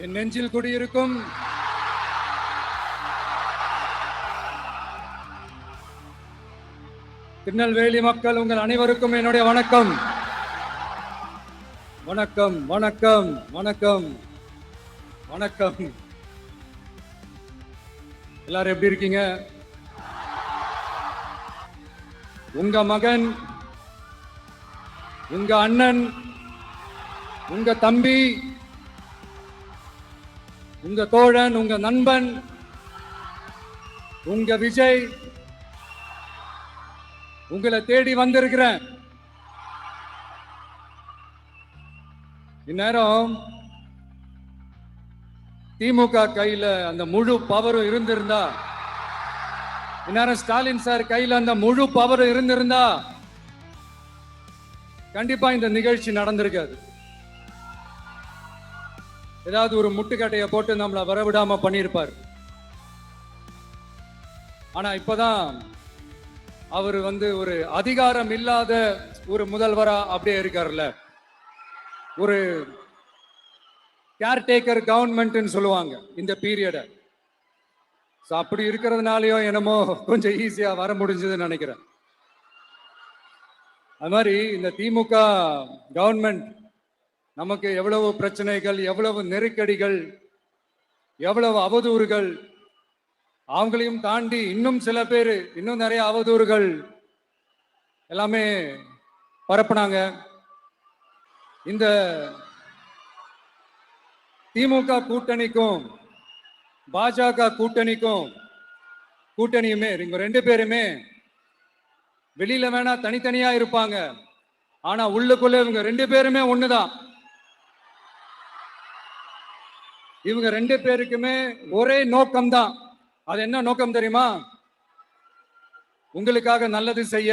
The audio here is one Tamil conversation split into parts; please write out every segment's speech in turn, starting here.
என் நெஞ்சில் குடியிருக்கும் திருநெல்வேலி மக்கள் உங்கள் அனைவருக்கும் என்னுடைய வணக்கம். வணக்கம் வணக்கம் வணக்கம் வணக்கம். எல்லாரும் எப்படி இருக்கீங்க? உங்க மகன், உங்க அண்ணன், உங்க தம்பி, உங்க தோழன், உங்க நண்பன், உங்க விஜய் உங்களை தேடி வந்திருக்கிறேன். இந்நேரம் திமுக கையில அந்த முழு பவரும் இருந்திருந்தா, இந்நேரம் ஸ்டாலின் சார் கையில அந்த முழு பவரும் இருந்திருந்தா கண்டிப்பா இந்த நிகழ்ச்சி நடந்திருக்காது. ஏதாவது ஒரு முட்டுக்கட்டையை போட்டு நம்மளை வரவிடாம பண்ணியிருப்பார். ஆனா இப்பதான் அவர் ஒரு அதிகாரம் இல்லாத ஒரு முதல்வரா அப்படியே இருக்காருல்ல. ஒரு கேர்டேக்கர் கவர்மெண்ட் சொல்லுவாங்க இந்த பீரியட. அப்படி இருக்கிறதுனாலயோ என்னமோ கொஞ்சம் ஈஸியா வர முடிஞ்சதுன்னு நினைக்கிறேன். அது மாதிரி இந்த திமுக கவர்மெண்ட் நமக்கு எவ்வளவு பிரச்சனைகள், எவ்வளவு நெருக்கடிகள், எவ்வளவு அவதூறுகள், அவங்களையும் தாண்டி இன்னும் சில பேர் இன்னும் நிறைய அவதூறுகள் எல்லாமே பரப்புனாங்க. இந்த திமுக கூட்டணிக்கும் பாஜக கூட்டணியுமே இவங்க ரெண்டு பேருமே வெளியில வேணா தனித்தனியா இருப்பாங்க, ஆனா உள்ளுக்குள்ள இவங்க ரெண்டு பேருமே ஒண்ணுதான். இவங்க ரெண்டு பேருக்குமே ஒரே நோக்கம்தான். அது என்ன நோக்கம் தெரியுமா? உங்களுக்காக நல்லது செய்ய,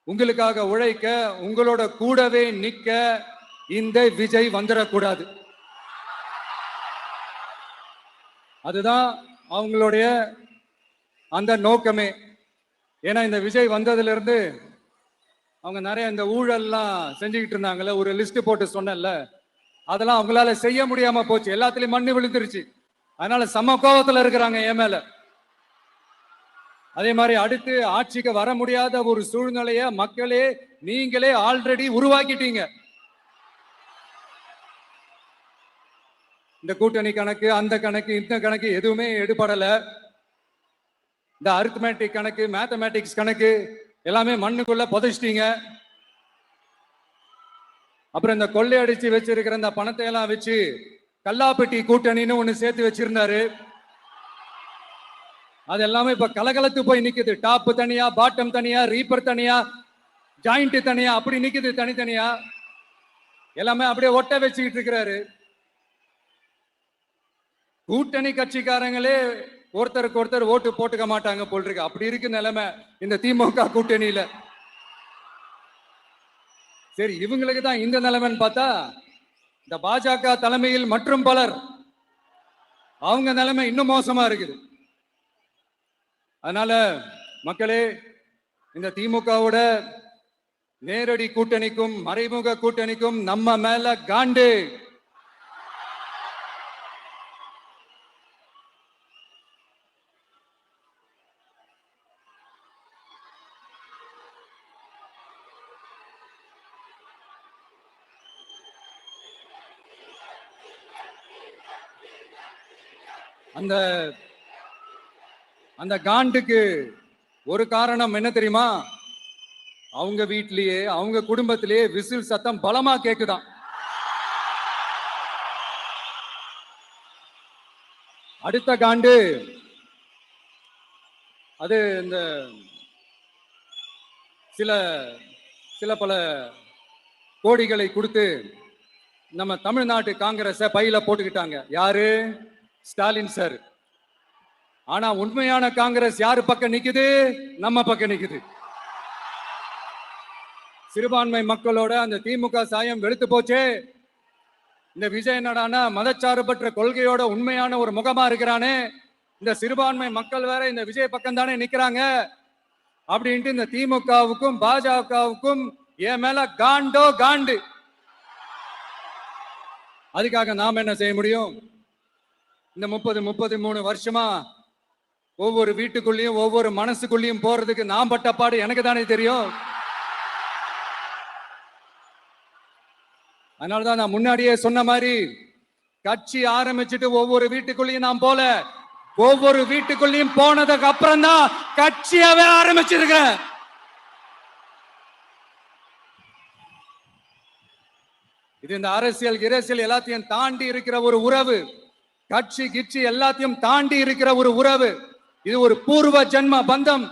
உங்களுக்காக உழைக்க, உங்களோட கூடவே நிக்க இந்த விஜய் வந்துடக்கூடாது. அதுதான் அவங்களுடைய அந்த நோக்கமே. ஏன்னா இந்த விஜய் வந்ததுல இருந்து அவங்க நிறைய இந்த ஊழல்லாம் செஞ்சுக்கிட்டு இருந்தாங்கல்ல, ஒரு லிஸ்ட் போட்டு சொன்னல, அதெல்லாம் அவங்களால செய்ய முடியாம போச்சு. எல்லாத்துலயும் மண்ணு விழுந்துருச்சு. அதனால சம கோபத்துல இருக்கிறாங்க என் மேல. அதே மாதிரி அடுத்து ஆட்சிக்கு வர முடியாத ஒரு சூழ்நிலைய மக்களே நீங்களே ஆல்ரெடி உருவாக்கிட்டீங்க. இந்த கூட்டணி கணக்கு, அந்த கணக்கு, இந்த கணக்கு எதுவுமே எடுபடல. இந்த அரித்மேட்டிக் கணக்கு, மேத்தமேட்டிக்ஸ் கணக்கு எல்லாமே மண்ணுக்குள்ள புதைச்சிட்டீங்க. அப்புறம் இந்த கொள்ளையடிச்சு வச்சிருக்கிற இந்த பணத்தை எல்லாம் வச்சு கல்லாப்பட்டி கூட்டணின்னு ஒண்ணு சேர்த்து வச்சிருந்தாரு. அது எல்லாமே இப்ப கலகலத்து போய் நிக்குது. டாப் தனியா, பாட்டம் தனியா, ரீப்பர் தனியா, ஜாயிண்ட் தனியா, அப்படி நிக்குது தனித்தனியா. எல்லாமே அப்படியே ஒட்ட வச்சுக்கிட்டு இருக்கிறாரு. கூட்டணி கட்சிக்காரங்களே ஒருத்தருக்கு ஒருத்தர் ஓட்டு போட்டுக்க மாட்டாங்க போல் இருக்கு. அப்படி இருக்கு நிலைமை இந்த திமுக கூட்டணியில. சரி, இவங்களுக்கு தான் இந்த நிலைமைன்னு பார்த்தா இந்த பாஜக தலைமையில் மற்றும் பலர் அவங்க நிலைமை இன்னும் மோசமா இருக்குது. அதனால மக்களே, இந்த திமுகவோட நேரடி கூட்டணிக்கும் மறைமுக கூட்டணிக்கும் நம்ம மேல காண்டு. அந்த காண்டுக்கு ஒரு காரணம் என்ன தெரியுமா? அவங்க வீட்லயே, அவங்க குடும்பத்திலேயே விசில் சத்தம் பலமா கேக்குதான். அடுத்த காண்டு அது இந்த சில பல கோடிகளை கொடுத்து நம்ம தமிழ்நாட்டு காங்கிரஸை பையில போட்டுக்கிட்டாங்க. யாரு? ஸ்டாலின் சார். ஆனா உண்மையான காங்கிரஸ் யாரு பக்கம் நிக்குது? நம்ம பக்கம் நிக்குது. சிறுபான்மை மக்களோட அந்த திமுக சாயம் வெளுத்து போச்சே. இந்த விஜய் என்னடானா மதச்சார்பற்ற கொள்கையோட உண்மையான ஒரு முகமா இருக்கிறானே. இந்த சிறுபான்மை மக்கள் வேற இந்த விஜய் பக்கம் தானே நிக்கிறாங்க அப்படின்ட்டு இந்த திமுகவுக்கும் பாஜகவுக்கும் என் மேல காண்டோ காண்டு. அதுக்காக நாம என்ன செய்ய முடியும்? இந்த 33 வருஷமா ஒவ்வொரு வீட்டுக்குள்ளேயும் ஒவ்வொரு மனசுக்குள்ளேயும் போறதுக்கு நான் பட்ட பாடு எனக்கு தானே தெரியும். அதனாலதான் நான் முன்னாடியே சொன்ன மாதிரி கட்சி ஆரம்பிச்சுட்டு ஒவ்வொரு வீட்டுக்குள்ளேயும் நான் போல, ஒவ்வொரு வீட்டுக்குள்ளேயும் போனதுக்கு அப்புறம் தான் கட்சியாவே ஆரம்பிச்சிருக்கேன். இது இந்த அரசியல் இரசியல் எல்லாத்தையும் தாண்டி இருக்கிற ஒரு உறவு. கட்சி கிட்சி எல்லாத்தையும் தாண்டி இருக்கிற ஒரு உறவு. இது ஒரு பூர்வ ஜென்ம பந்தம்.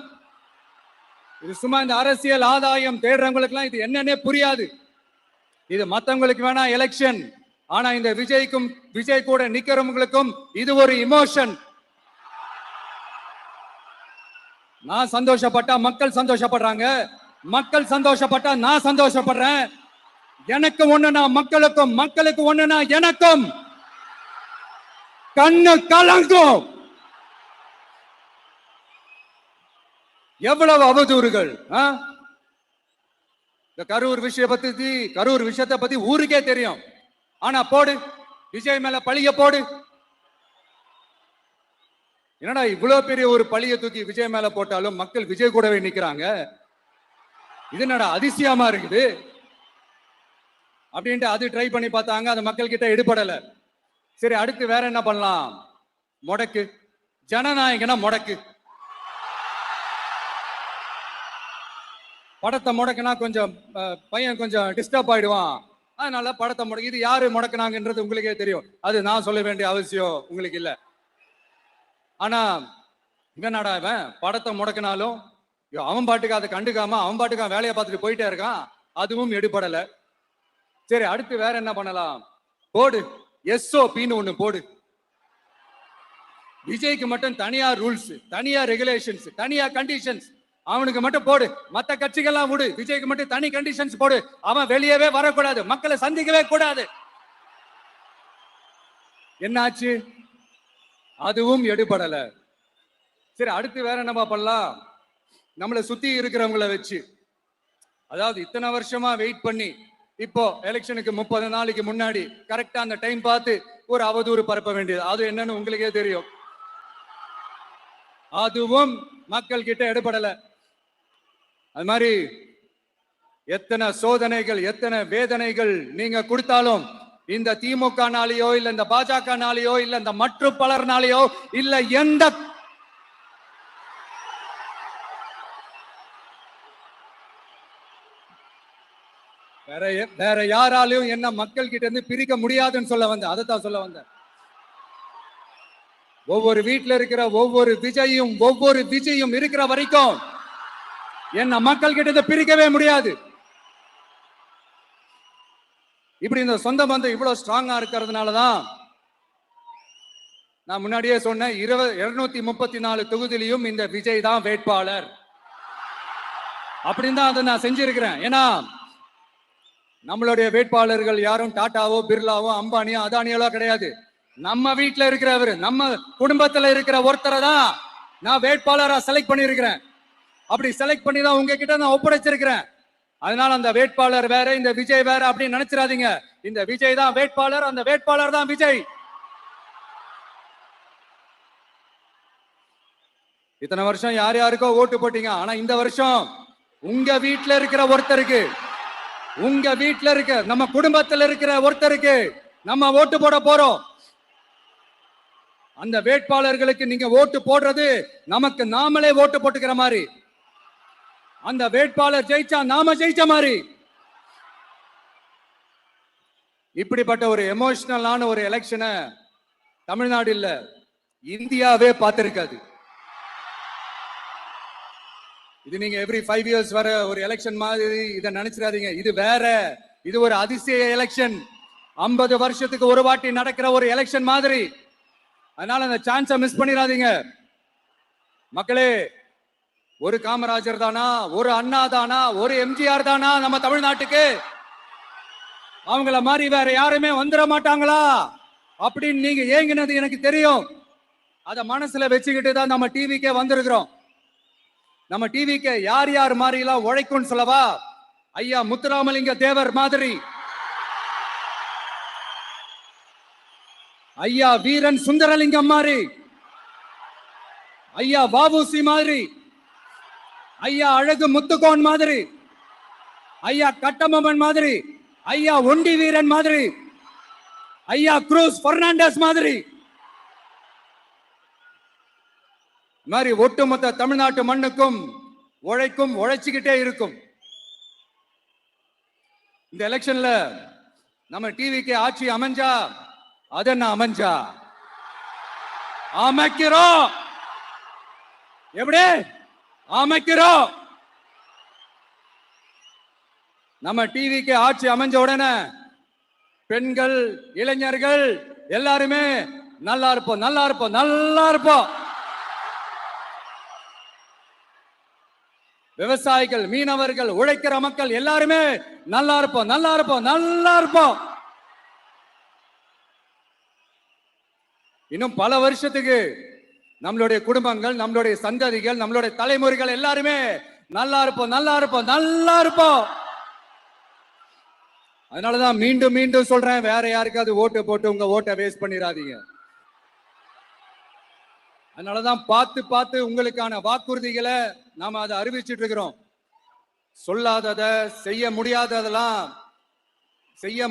இது சும்மா இந்த அரசியல் ஆதாயம் தேடுறவங்களுக்கு எல்லாம் இது என்னன்னே புரியாது. இது மத்தவங்களுக்கு வேணா எலெக்ஷன், ஆனா இந்த விஜய் கூட நிக்கிறவங்களுக்கும் இது ஒரு இமோஷன். நான் சந்தோஷப்பட்டா மக்கள் சந்தோஷப்படுறாங்க, மக்கள் சந்தோஷப்பட்டா நான் சந்தோஷப்படுறேன். எனக்கு ஒண்ணுனா மக்களுக்கும், மக்களுக்கு ஒண்ணுனா எனக்கும் கண்ணு கலங்கும். எவ்வளவு அவதூறுகள்! இந்த கரூர் விஷயத்தை பத்தி ஊருக்கே தெரியும். ஆனா போடு, விஜய் மேல பழிய போடு. என்னடா இவ்வளவு பெரிய ஒரு பழிய தூக்கி விஜய் மேல போட்டாலும் மக்கள் விஜய் கூடவே நிக்கிறாங்க, இது என்னடா அதிசயமா இருக்குது அப்படின்ட்டு அது ட்ரை பண்ணி பார்த்தாங்க. அது மக்கள் கிட்ட எடுபடல. சரி, அடுத்து வேற என்ன பண்ணலாம்? முடக்கு, ஜனநாயகனா முடக்கு. படத்தை முடக்கினா கொஞ்சம் பையன் கொஞ்சம் டிஸ்டர்ப் ஆயிடுவான், அதனால படத்தை முடக்கு. இது யாரு முடக்கினாங்கன்றது உங்களுக்கே தெரியும், அது நான் சொல்ல வேண்டிய அவசியம் உங்களுக்கு இல்ல. ஆனா இவனடா இவன் படத்தை முடக்கினாலும் அவன் பாட்டுக்கு அதை கண்டுக்காம அவன் பாட்டுக்கு வேலையை பார்த்துட்டு போயிட்டே இருக்கான், அதுவும் எடுபடல. சரி, அடுத்து வேற என்ன பண்ணலாம்? போடு, SOPன்னு ஒண்ணு போடு. விஜய்க்கு மட்டும் தனியா ரூல்ஸ், தனியா ரெகுலேஷன்ஸ், தனியா கண்டிஷன்ஸ் அவனுக்கு மட்டும் போடு. மத்த கட்சிகள்லாம் விடு, விஜய்க்கு மட்டும் தனி கண்டிஷன்ஸ் போடு. அவன் வெளியவே வரக்கூடாது, மக்களை சந்திக்கவே கூடாது. என்னாச்சு? அதுவும் எடுபடல. சரி, அடுத்து வேற என்ன பண்ணலாம்? நம்மளை சுத்தி இருக்கிறவங்களை வச்சு, அதாவது இத்தனை வருஷமா வெயிட் பண்ணி இப்போ எலெக்ஷனுக்கு 30 நாளைக்கு முன்னாடி கரெக்டா அந்த டைம் பார்த்து ஒரு அவதூறு பரப்ப வேண்டியது, அது என்னன்னு உங்களுக்கே தெரியும். அதுவும் மக்கள் கிட்ட எடுபடல. அது மாதிரி எத்தனை சோதனைகள், எத்தனை வேதனைகள் நீங்க கொடுத்தாலும் இந்த திமுக நாளையோ இல்ல இந்த பாஜக நாளையோ இல்ல இந்த மற்ற பலர் நாளையோ இல்ல எந்த வேற யாராலையும் என்ன மக்கள் கிட்ட இருந்து பிரிக்க முடியாதுன்னு சொல்ல வந்த, அதைத்தான் சொல்ல வந்த. ஒவ்வொரு வீட்டுல இருக்கிற ஒவ்வொரு விஜயும் இருக்கிற வரைக்கும் என்ன மக்கள் கிட்ட இருந்து பிரிக்கவே முடியாது. இப்படி இந்த சொந்த பந்தம் இவ்வளவு ஸ்ட்ராங்கா இருக்கிறதுனாலதான் நான் முன்னாடியே சொன்னேன், 234 தொகுதியிலையும் இந்த விஜய் தான் வேட்பாளர் அப்படின்னு தான் அதை நான் செஞ்சிருக்கிறேன். ஏன்னா நம்மளுடைய வேட்பாளர்கள் யாரும் டாட்டாவோ பிர்லாவோ அம்பானியோ அதானியோ கிடையாது. நம்ம வீட்டுல இருக்கிறவர், நம்ம குடும்பத்துல இருக்கிற ஒருத்தரை தான் நான் வேட்பாளரா செலக்ட் பண்ணிருக்கிறேன். அப்படி செலக்ட் பண்ணி தான் உங்ககிட்ட நான் ஒப்படைச்சிருக்கிறேன். அதனால அந்த வேட்பாளர் வேற, இந்த விஜய் வேற அப்படின்னு நினைச்சிடாதீங்க. இந்த விஜய் தான் வேட்பாளர், அந்த வேட்பாளர் தான் விஜய். இத்தனை வருஷம் யார் யாருக்கோ ஓட்டு போட்டீங்க, ஆனா இந்த வருஷம் உங்க வீட்டுல இருக்கிற ஒருத்தருக்கு, உங்க வீட்டுல இருக்க நம்ம குடும்பத்தில் இருக்கிற ஒருத்தருக்கு நம்ம ஓட்டு போட போறோம். அந்த வேட்பாளர்களுக்கு நீங்க ஓட்டு போடுறது நமக்கு நாமளே ஓட்டு போட்டுக்கிற மாதிரி, அந்த வேட்பாளர் ஜெயிச்சா நாம ஜெயிச்ச மாதிரி. இப்படிப்பட்ட ஒரு எமோஷனலான ஒரு எலெக்ஷனை தமிழ்நாடு இல்ல இந்தியாவே பார்த்திருக்காது. இது நீங்க எவ்ரி 5 years வர ஒரு எலெக்ஷன் மாதிரி இதை நினைச்சிடாதீங்க. இது வேற, இது ஒரு அதிசய எலெக்ஷன். 50 வருஷத்துக்கு ஒரு வாட்டி நடக்கிற ஒரு எலெக்ஷன் மாதிரி. அதனால அந்த சான்ஸை மிஸ் பண்ணிடாதீங்க மக்களே. ஒரு காமராஜர் தானா, ஒரு அண்ணா தானா, ஒரு எம்ஜிஆர் தானா நம்ம தமிழ்நாட்டுக்கு? அவங்கள மாதிரி வேற யாருமே வந்துட மாட்டாங்களா அப்படின்னு நீங்க ஏங்கினது எனக்கு தெரியும். அத மனசுல வச்சுக்கிட்டு தான் நம்ம டிவிக்கே வந்திருக்கிறோம். நம்ம டிவிக்கு யார் யார் மாதிரி எல்லாம் உழைக்கும் சொல்லவா? ஐயா முத்துராமலிங்க தேவர் மாதிரி, ஐயா வீரன் சுந்தரலிங்கம் மாதிரி, ஐயா வாபுசி மாதிரி, ஐயா அழகு முத்துக்கோன் மாதிரி, ஐயா கட்டபொம்மன் மாதிரி, ஐயா ஒண்டி வீரன் மாதிரி, ஐயா குரூஸ் பெர்னாண்டஸ் மாதிரி மாதிரி ஒட்டுமொத்த தமிழ்நாட்டு மண்ணுக்கும் உழைச்சுக்கிட்டே இருக்கும். இந்த எலெக்ஷன்ல நம்ம டிவிக்கு ஆட்சி அமைஞ்சா அது என்ன அமைஞ்சா அமைக்கிறோம். எப்படி அமைக்கிறோம்? நம்ம டிவிக்கு ஆட்சி அமைஞ்ச உடனே பெண்கள், இளைஞர்கள் எல்லாருமே நல்லா இருப்போம், நல்லா இருப்போம், நல்லா இருப்போம். விவசாயிகள், மீனவர்கள், உழைக்கிற மக்கள் எல்லாருமே நல்லா இருப்போம், நல்லா இருப்போம், நல்லா இருப்போம். இன்னும் பல வருஷத்துக்கு நம்மளுடைய குடும்பங்கள், நம்மளுடைய சந்ததிகள், நம்மளுடைய தலைமுறைகள் எல்லாருமே நல்லா இருப்போம், நல்லா இருப்போம், நல்லா இருப்போம். அதனாலதான் மீண்டும் மீண்டும் சொல்றேன், வேற யாருக்காவது ஓட்டு போட்டு உங்க ஓட்டை வேஸ்ட் பண்ணிடாதீங்க. அதனாலதான் பார்த்து உங்களுக்கான வாக்குறுதிகளை நாம அதை அறிவிச்சிட்டு இருக்கிறோம். சொல்லாதத, செய்ய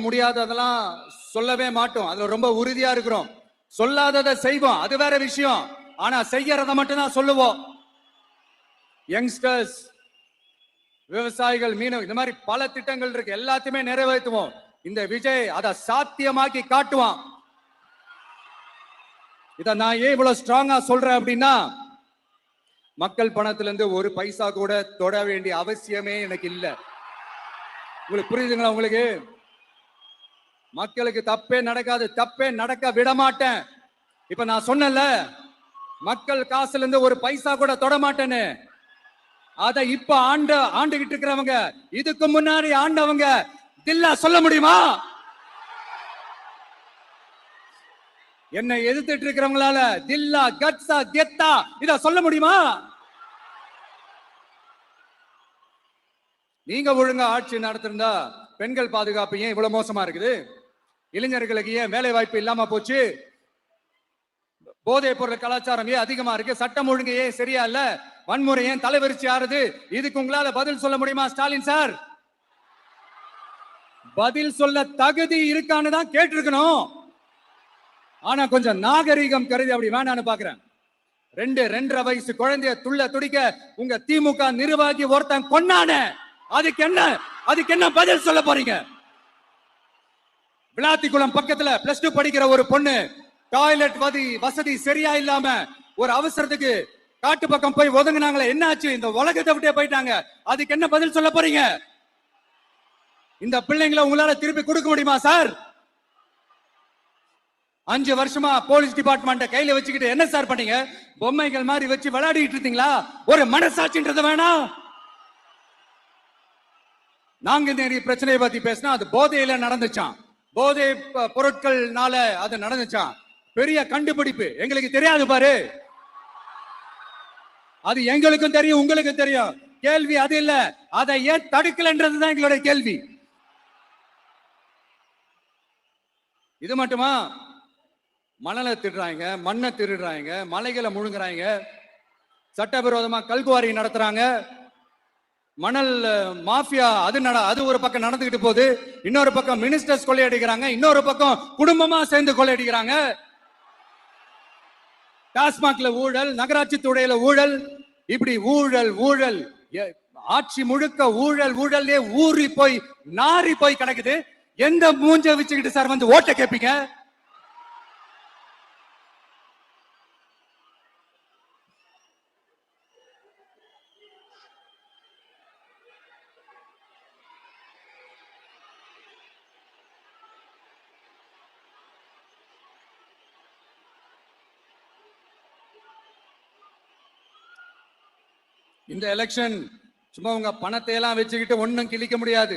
முடியாததெல்லாம் சொல்லவே மாட்டோம். அதுல ரொம்ப உறுதியா இருக்கிறோம். சொல்லாததை செய்வோம், அது வேற விஷயம். ஆனா செய்யறத மட்டும்தான் சொல்லுவோம். யங்ஸ்டர்ஸ், விவசாயிகள், மீனவர்கள், இந்த மாதிரி பல திட்டங்கள் இருக்கு, எல்லாத்தையுமே நிறைவேற்றுவோம். இந்த விஜய் அதை சாத்தியமாக்கி காட்டுவான். இத நான் ஏன் இவ்வளவு ஸ்ட்ராங்கா சொல்றேன் அப்படின்னா, மக்கள் பணத்துல இருந்து ஒரு பைசா கூட தொட வேண்டிய அவசியமே எனக்கு இல்ல. உங்களுக்கு புரியுதுங்களா? உங்களுக்கு மக்களுக்கு தப்பே நடக்காது, தப்பே நடக்க விட மாட்டேன். இப்ப நான் சொன்னல, மக்கள் காசுல இருந்து ஒரு பைசா கூட தொட மாட்டேன்னு. அத இப்ப ஆண்டுகிட்டு இருக்கிறவங்க, இதுக்கு முன்னாடி ஆண்டவங்க தில்லா சொல்ல முடியுமா? என்னை எதிர்த்துட்டு இருக்கிறவங்களால தில்லா, கட்ஸா, கெத்தா இத சொல்ல முடியுமா? நீங்க ஒழுங்கா ஆட்சி நடத்திருந்தா பெண்கள் பாதுகாப்பு ஏன் இவ்வளவு மோசமா இருக்குது? இளைஞர்களுக்கு ஏன் வேலை வாய்ப்பு இல்லாம போச்சு? போதைப் பொருள் கலாச்சாரம் ஏன் அதிகமா இருக்கு? சட்டம் ஒழுங்கு ஏன் சரியா இல்ல? வன்முறை ஏன் தலைவரிச்சு ஆறுது? இதுக்கு உங்களால பதில் சொல்ல முடியுமா ஸ்டாலின் சார்? பதில் சொல்ல தகுதி இருக்கான்னு தான் கேட்டிருக்கணும். ஆனா கொஞ்சம் நாகரீகம் கருதி அப்படி வேணான்னு பாக்குறேன். 2.5 வயசு குழந்தைய துடிக்க உங்க திமுக நிர்வாகி ஒருத்தன் கொன்னானே, அதுக்கு என்ன பதில் சொல்ல போறீங்க? விளாத்திக்குளம் பக்கத்துல +2 படிக்கிற ஒரு பொண்ணு டாய்லெட் வசதி சரியா இல்லாம ஒரு அவசரத்துக்கு காட்டு பக்கம் போய் ஒதுங்கினாங்களே, என்ன ஆச்சு? இந்த உலகத்தை விட்டே போயிட்டாங்க. அதுக்கு என்ன பதில் சொல்ல போறீங்க? இந்த பிள்ளைங்களை உங்களால திருப்பி கொடுக்க முடியுமா சார்? 5 வருஷமா போலீஸ் டிபார்ட்மெண்ட் கையில வச்சுக்கிட்டு என்ன சார் பண்ணீங்க? பொம்மைகள் மாதிரி வச்சு விளையாடிட்டு இருந்தீங்களா? ஒரு மனசாட்சின்றது வேணாம். நாங்குநேரி பிரச்சனையை பத்தி பேசினா அது போதையில நடந்துச்சான், போதை பொருட்கள்னால அது நடந்துச்சான். பெரிய கண்டுபிடிப்பு எங்களுக்கு தெரியாது பாரு. அது எங்களுக்கும் தெரியும், உங்களுக்கும் தெரியும். கேள்வி அது இல்ல, அதை ஏன் தடுக்கலன்றதுதான் எங்களுடைய கேள்வி. இது மட்டுமா? மணலை திருடுறாங்க, மண்ணை திருடுறாங்க, மலைகளை முழுங்குறாங்க, சட்டவிரோதமா கல்குவாரி நடத்துறாங்க, மணல் மாஃபியா அது ஒரு பக்கம் நடந்துகிட்டு போகுது. இன்னொரு பக்கம் மினிஸ்டர்ஸ் கொள்ளையடிக்கிறாங்க, இன்னொரு பக்கம் குடும்பமா சேர்ந்து கொள்ளையடிக்கிறாங்க. டாஸ்மாக்ல ஊழல், நகராட்சி துறையில ஊழல், இப்படி ஊழல் ஆட்சி முழுக்க ஊழல்லே ஊறி போய் நாரி போய் கிடக்குது. எந்த மூஞ்ச வச்சுக்கிட்டு சார் வந்து ஓட்ட கேட்பீங்க? இந்த எலெக்ஷன் சும்மா உங்க பணத்தை எல்லாம் வச்சுக்கிட்டு ஒன்னும் கிழிக்க முடியாது.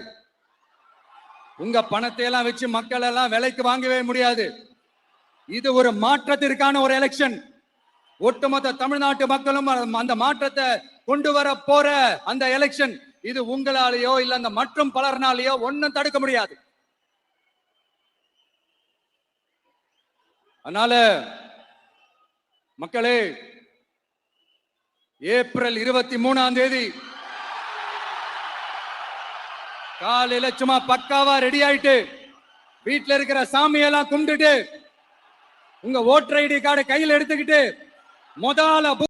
உங்க பணத்தை எல்லாம் வச்சு மக்கள் எல்லாம் விலைக்கு வாங்கவே முடியாது. இது ஒரு மாற்றத்திற்கான ஒரு எலெக்ஷன். ஒட்டுமொத்த தமிழ்நாட்டு மக்களும் அந்த மாற்றத்தை கொண்டு வர போற அந்த எலெக்ஷன். இது உங்களாலேயோ இல்ல அந்த மற்றும் பலர்னாலேயோ ஒன்னும் தடுக்க முடியாது. அதனால மக்களே, ஏப்ரல் 23ஆம் தேதி காலையில சும்மா பக்காவா ரெடி ஆயிட்டு வீட்டுல இருக்கிற சாமியெல்லாம் கும்பிட்டுட்டு உங்க ஓட்டர் ஐடி கார்டை கையில் எடுத்துக்கிட்டு முதல்ல